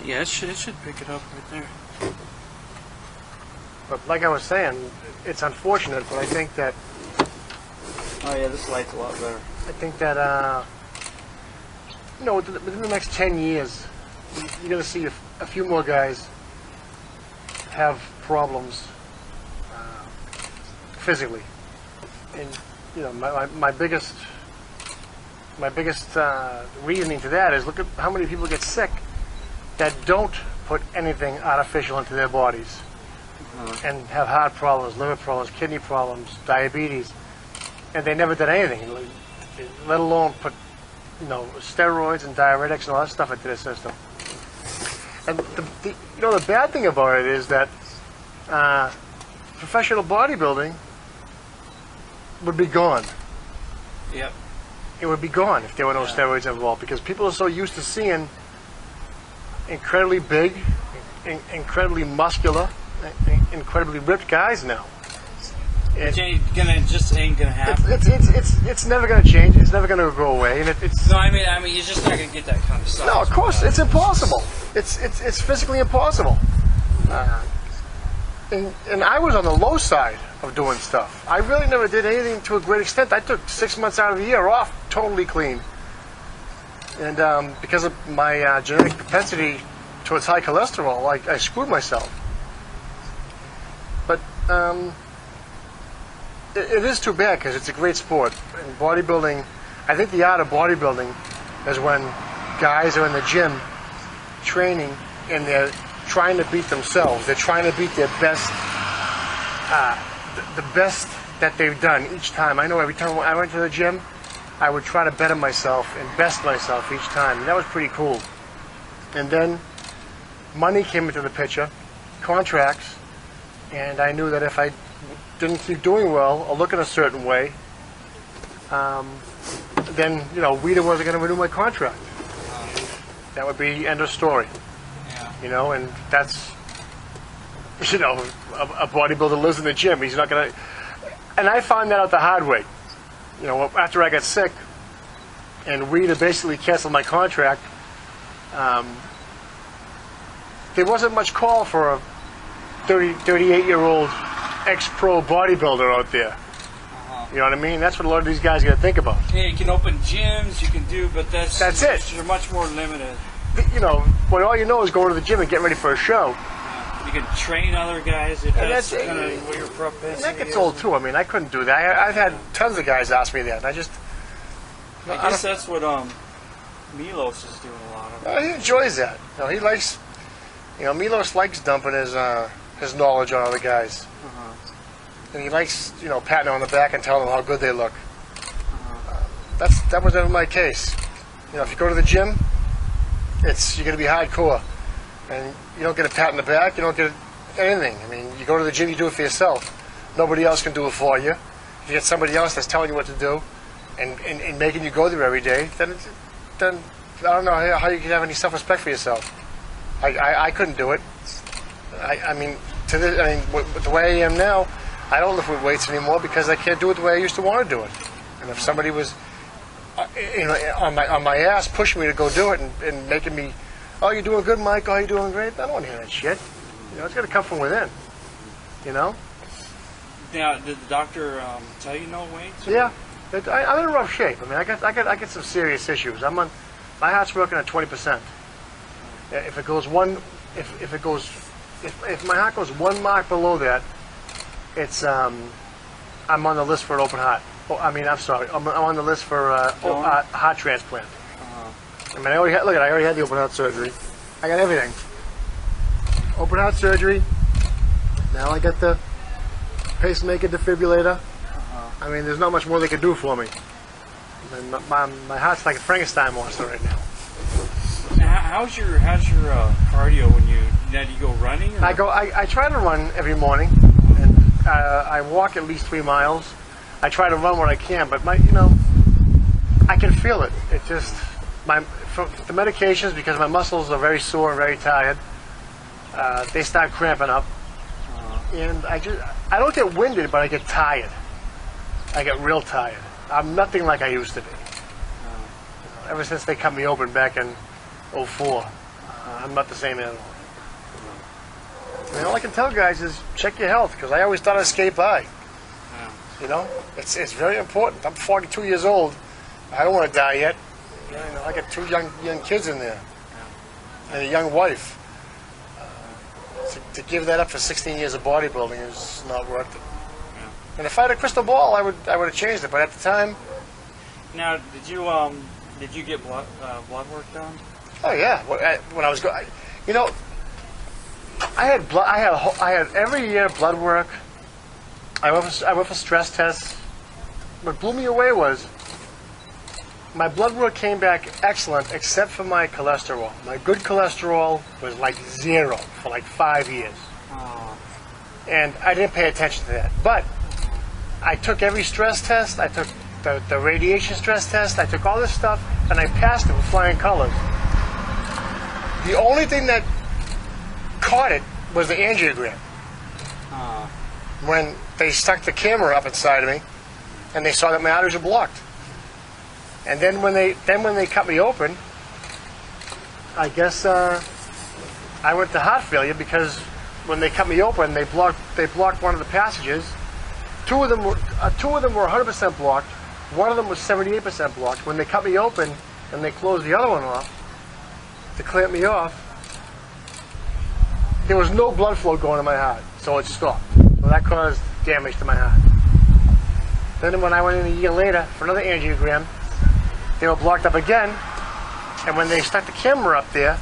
Yeah, it should pick it up right there. But like I was saying, it's unfortunate, but I think that... Oh yeah, this light's a lot better. I think that, you know, within the next 10 years, you're going to see a few more guys have problems physically. And, you know, my biggest reasoning to that is look at how many people get sick that don't put anything artificial into their bodies and have heart problems, liver problems, kidney problems, diabetes, and they never did anything, let alone put, you know, steroids and diuretics and all that stuff into their system. And you know, the bad thing about it is that professional bodybuilding would be gone. Yep. It would be gone if there were no steroids involved, because people are so used to seeing incredibly big, incredibly muscular, incredibly ripped guys now. It ain't gonna happen. It's never gonna change. It's never gonna go away. And it's no, I mean, you're just not gonna get that kind of stuff. No, of course, it's impossible. It's physically impossible. And I was on the low side of doing stuff. I really never did anything to a great extent. I took 6 months out of the year off, totally clean. And because of my genetic propensity towards high cholesterol, I screwed myself. But it is too bad because it's a great sport. And bodybuilding, I think the art of bodybuilding is when guys are in the gym training and they're trying to beat themselves. They're trying to beat their best, the best that they've done each time. I know every time I went to the gym, I would try to better myself and best myself each time. And that was pretty cool. And then money came into the picture, contracts, and I knew that if I didn't keep doing well or looking a certain way, then, you know, Weeder wasn't going to renew my contract. That would be end of story. Yeah. You know, and that's, you know, a bodybuilder lives in the gym. He's not going to... And I found that out the hard way. You know, after I got sick and Weeder basically canceled my contract, there wasn't much call for a 38-year-old ex-pro bodybuilder out there. You know what I mean? That's what a lot of these guys got to think about. Yeah, you can open gyms, you can do, but that's it. You're much more limited. You know, when all you know is going to the gym and getting ready for a show. You can train other guys if that's kind of what your propensity is. That gets old too. I mean, I couldn't do that. I've had tons of guys ask me that, and I guess that's what Milos is doing a lot of. He enjoys that. You know, he likes. You know, Milos likes dumping his knowledge on other guys. And he likes, you know, patting them on the back and telling them how good they look. That was never my case. You know, if you go to the gym, you're going to be hardcore, and you don't get a pat on the back. You don't get anything. I mean, you go to the gym, you do it for yourself. Nobody else can do it for you. If you get somebody else that's telling you what to do, and making you go there every day, then I don't know how you can have any self-respect for yourself. I couldn't do it. I mean, with the way I am now, I don't lift with weights anymore because I can't do it the way I used to want to do it. And if somebody was, you know, on my ass pushing me to go do it and making me, oh, you're doing good, Mike. Oh, you're doing great. I don't want to hear that shit. You know, it's got to come from within. You know. Now, did the doctor tell you no weights? Yeah, I'm in rough shape. I mean, I get some serious issues. My heart's working at 20%. If my heart goes 1 mark below that, it's I'm on the list for an open heart. Oh, I mean, I'm sorry. I'm on the list for heart transplant. I mean, I already had the open heart surgery. I got everything. Open heart surgery. Now I got the pacemaker defibrillator. I mean, there's not much more they could do for me. I mean, my heart's like a Frankenstein monster right now. How's your cardio when you go running? Or? I try to run every morning, and I walk at least 3 miles. I try to run when I can, but I can feel it. It just the medications, because my muscles are very sore and very tired. They start cramping up, and I don't get winded, but I get tired. I get real tired. I'm nothing like I used to be. Ever since they cut me open back in '04. I'm not the same animal. I mean, all I can tell guys is check your health, because I always thought I'd skate by. Yeah. You know, it's very important. I'm 42 years old. I don't want to die yet. You know, I got two young kids in there, and a young wife. To give that up for 16 years of bodybuilding is not worth it. Yeah. And if I had a crystal ball, I would have changed it. But at the time, Now, did you get blood work done? oh yeah, when I was going, you know, I had every year blood work. I went for stress tests. What blew me away was my blood work came back excellent, except for my cholesterol. My good cholesterol was like 0 for like 5 years. Oh. And I didn't pay attention to that. But I took every stress test. I took the radiation stress test. I took all this stuff, and I passed it with flying colors. The only thing that caught it was the angiogram. Oh. When they stuck the camera up inside of me, and they saw that my arteries were blocked. And then when they cut me open, I guess I went to heart failure, because when they cut me open, they blocked one of the passages. Two of them were 100% blocked. One of them was 78% blocked. When they cut me open and they closed the other one off to clamp me off, there was no blood flow going to my heart, so it stopped. So that caused damage to my heart. Then when I went in a year later for another angiogram, they were blocked up again, and when they stuck the camera up there,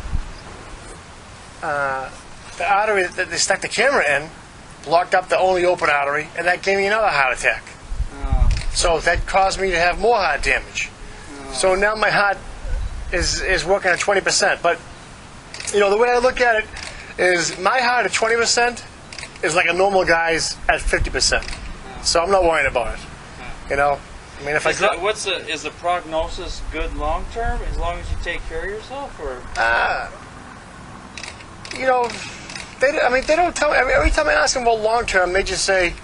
the artery that they stuck the camera in blocked up the only open artery, and that gave me another heart attack. Oh. So that caused me to have more heart damage. Oh. So now my heart is working at 20%. But, you know, the way I look at it is my heart at 20% is like a normal guy's at 50%. So I'm not worrying about it. You know? I mean, if is the prognosis good long term, as long as you take care of yourself, or? You know, they don't tell me. Every time I ask them about long term, they just say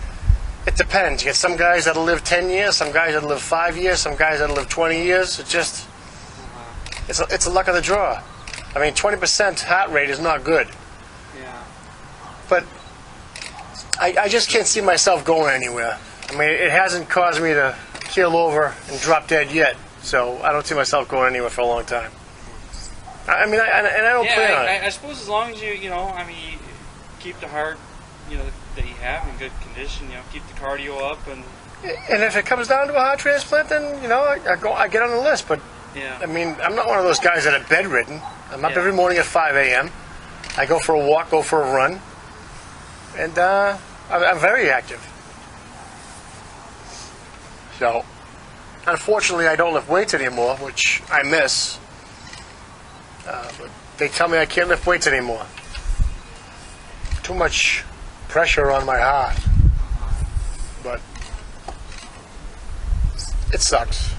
it depends. You get some guys that'll live 10 years, some guys that'll live 5 years, some guys that'll live 20 years. It just it's a luck of the draw. I mean, 20% heart rate is not good. Yeah. But I just can't see myself going anywhere. I mean, it hasn't caused me to keel over and drop dead yet, so I don't see myself going anywhere for a long time. I mean, I don't plan on it. I suppose as long as you keep the heart, that you have in good condition, keep the cardio up, and if it comes down to a heart transplant, then I get on the list. But yeah. I mean, I'm not one of those guys that are bedridden. I'm up every morning at 5 a.m. I go for a walk, go for a run, and I'm very active. So, unfortunately, I don't lift weights anymore, which I miss. But they tell me I can't lift weights anymore. Too much pressure on my heart. But it sucks.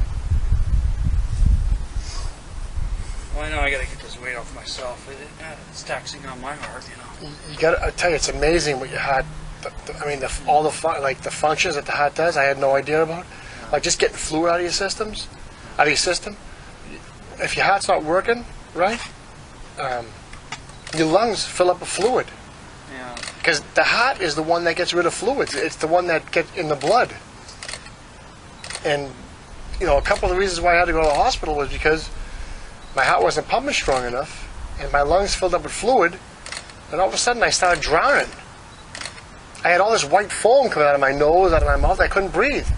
Well, I know I got to get this weight off myself. It's taxing on my heart, You got to. I tell you, it's amazing what your heart. All the functions that the heart does. I had no idea about. Like just getting fluid out of your system. If your heart's not working right, your lungs fill up with fluid. Yeah. Because the heart is the one that gets rid of fluids. It's the one that gets in the blood. And a couple of the reasons why I had to go to the hospital was because my heart wasn't pumping strong enough, and my lungs filled up with fluid, and all of a sudden I started drowning. I had all this white foam coming out of my nose, out of my mouth. I couldn't breathe.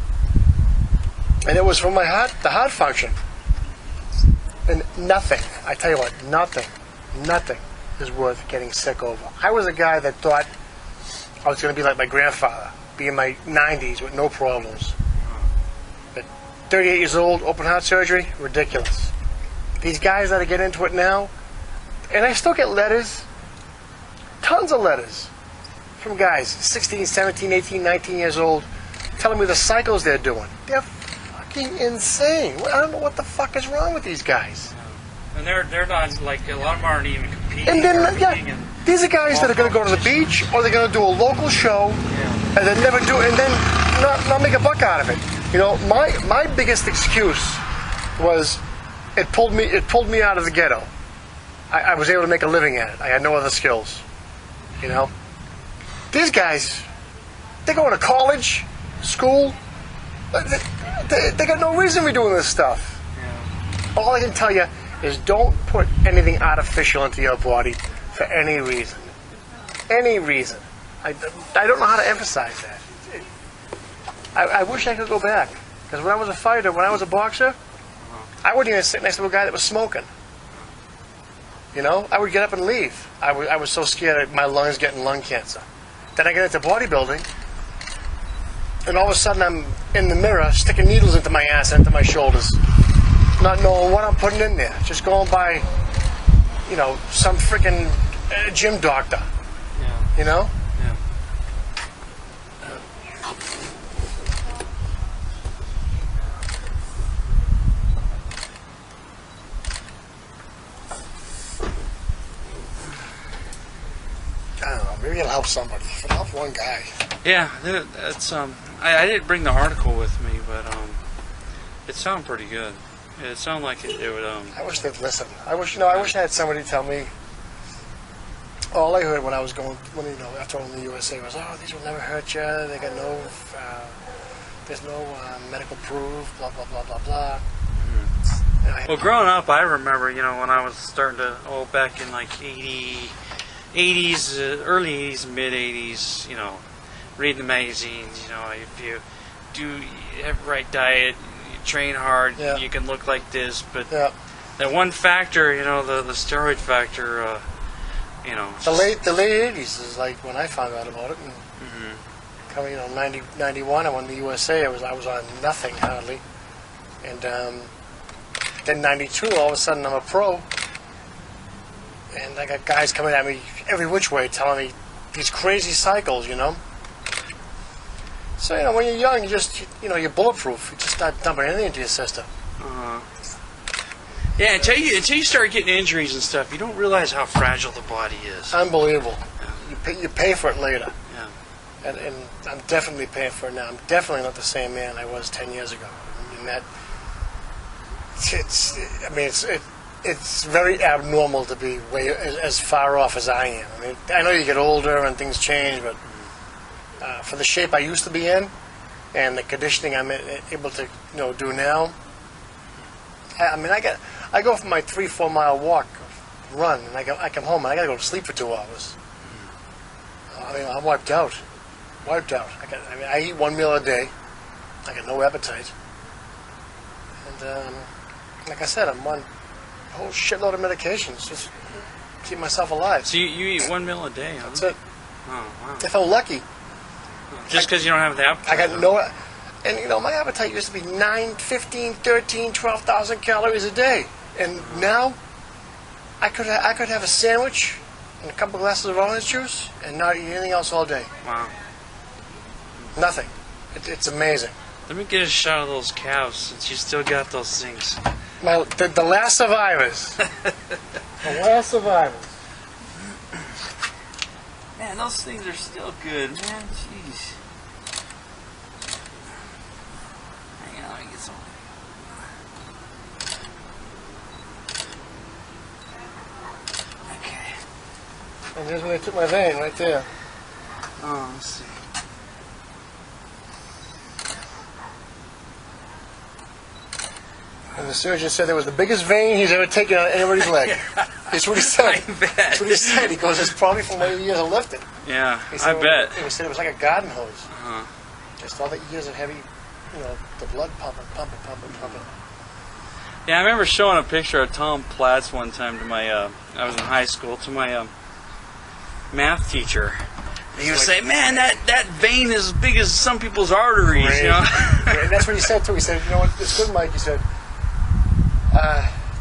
And it was from the heart function. And nothing, I tell you what, nothing is worth getting sick over. I was a guy that thought I was going to be like my grandfather, be in my 90s with no problems. At 38 years old, open heart surgery, ridiculous. These guys that get into it now, and I still get letters, tons of letters, from guys 16, 17, 18, 19 years old, telling me the cycles they're doing. They're fucking insane. I don't know what the fuck is wrong with these guys. And they're not, like, a lot of them aren't even competing. And then, these are guys that are going to go to the beach, or they're going to do a local show, and then not make a buck out of it. My biggest excuse was it pulled me out of the ghetto. I was able to make a living at it. I had no other skills. You know? These guys, they're going to college, school. They got no reason to be doing this stuff. Yeah. All I can tell you is don't put anything artificial into your body for any reason. Any reason. I don't know how to emphasize that. I wish I could go back. Because when I was a fighter, when I was a boxer, I wouldn't even sit next to a guy that was smoking. You know? I would get up and leave. I was so scared of my lungs getting lung cancer. Then I get into bodybuilding, and all of a sudden I'm in the mirror sticking needles into my ass and into my shoulders, not knowing what I'm putting in there. Just going by, you know, some freaking gym doctor. Yeah. You know? Yeah. I don't know. Maybe it'll help somebody. It'll help one guy. Yeah, that's I didn't bring the article with me, but it sounded pretty good. It sounded like it would I wish they'd listen. I wish I had somebody tell me. All I heard when I was going, after in the USA was, oh, these will never hurt you. They got no, there's no medical proof. Blah blah blah blah blah. Mm-hmm. Well, growing up, I remember, when I was starting to, back in like 80s, early 80s, mid 80s, reading the magazines, if you have the right diet, you train hard, yeah. You can look like this, but yeah. that one factor, the steroid factor, The late 80s is like when I found out about it. And mm-hmm. coming, 91, I won the USA. I was on nothing hardly, and then 92, all of a sudden I'm a pro, and I got guys coming at me every which way, telling me these crazy cycles, So when you're young, you just you're bulletproof. You just start dumping anything into your system. Uh-huh. Yeah, until you start getting injuries and stuff, you don't realize how fragile the body is. Unbelievable. Yeah. You pay for it later. Yeah. And I'm definitely paying for it now. I'm definitely not the same man I was 10 years ago. And that it's very abnormal to be way as far off as I am. I mean, I know you get older and things change, but for the shape I used to be in and the conditioning I'm able to do now, I go for my 3-4 mile walk, run, and I come home and I gotta go to sleep for 2 hours. I'm wiped out. I eat 1 meal a day. I got no appetite, and like I said, I'm on a whole shitload of medications just to keep myself alive. So you eat 1 meal a day, huh? That's it. Oh, wow. If I'm lucky. Just because you don't have the appetite? I got no... And, my appetite used to be 9, 15, 13, 12,000 calories a day. And now, I could have a sandwich and a couple glasses of orange juice and not eat anything else all day. Wow. Nothing. It's amazing. Let me get a shot of those calves, since you still got those things. The last survivors. The last survivors. Man, those things are still good, man. Jeez. Hang on, let me get some. Okay. And there's where they took my vein, right there. Oh, let's see. And the surgeon said that was the biggest vein he's ever taken on anybody's leg. That's what he said. I bet. That's what he said. He goes, it's probably from all the years of lifting. Yeah, He said, I bet. He said it was like a garden hose. Uh-huh. Just all the years of heavy, the blood pumping. Yeah, I remember showing a picture of Tom Platz one time to my, I was in high school, to my math teacher. And he would say, man, that vein is as big as some people's arteries, Right. Right. And that's what he said too. He said, you know what, it's good, Mike. He said,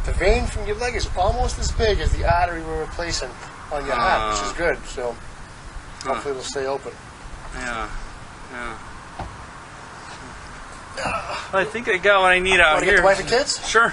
the vein from your leg is almost as big as the artery we're replacing on your heart, which is good. So hopefully it'll stay open. Yeah. Well, I think I got what I need out Want to here. get the wife and kids? Sure.